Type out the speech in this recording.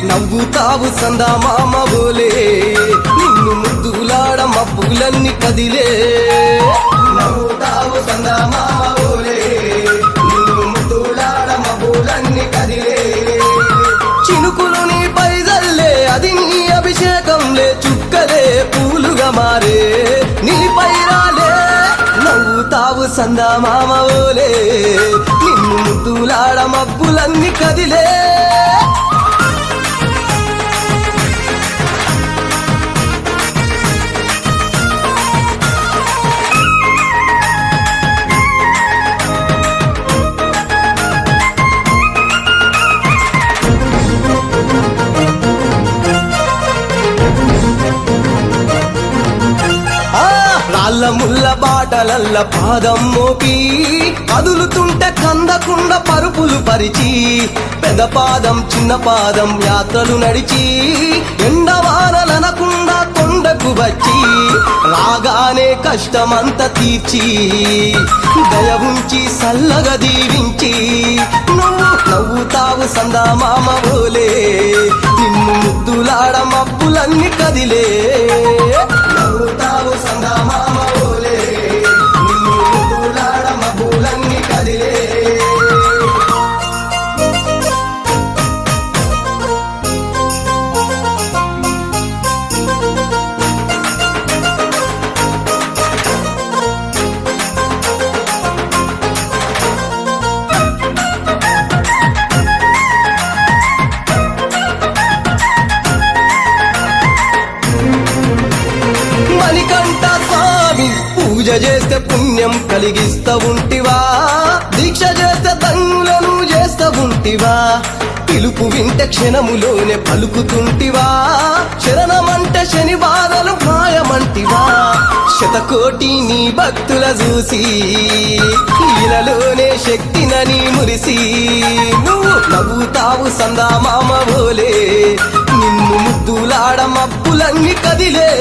నవ్వుతావు సందా మామ ఓలే నిన్ను ముద్దులాడ మబ్బులన్నీ కదిలే నవ్వుతావు సందా మామ ఓలే నిన్ను ముద్దులాడ మబ్బులన్నీ కదిలే చినుకులు నీ పైదల్లే అది నీ అభిషేకంలే చుక్కలే పూలుగా మారే నీపై రాలే నవ్వుతావు సందా మామ ఓలే నిన్ను ముద్దులాడ మబ్బులన్నీ కదిలే రాళ్ళ ముళ్ళ బాటలల్ల పాదం మోపి కదులుతుంటే కందకుండా పరుపులు పరిచి పెద్ద పాదం చిన్న పాదం యాత్రలు నడిచి ఎండవానలనకుండా కొండకు వచ్చి రాగానే కష్టమంతా తీర్చి దయ ఉంచి సల్లగా దీవించి నువ్వు నవ్వుతావు సందా మామ ఓలే నిన్ను ముద్దులాడ మబ్బులన్నీ కదిలే నవ్వుతావు సందా మామ ఓలే నిన్ను ముద్దులాడ మబ్బులన్నీ కదిలే మణికంఠ స్వామి పూజ చేస్తే పుణ్యం కలిగిస్తా ఉంటివా దీక్ష చేస్తే ధన్యులను చేస్తా ఉంటివా పిలుపు వింటే క్షణములోనే పలుకుతుంటివా శరణమంటే శని బాధలు మాయమంటివా శతకోటి నీ భక్తుల చూసి ఇలలోనే శక్తినని మురిసి నువ్వు నవ్వుతావు సందా మామ ఓలే నిన్ను ముద్దులాడ మబ్బులన్నీ కదిలే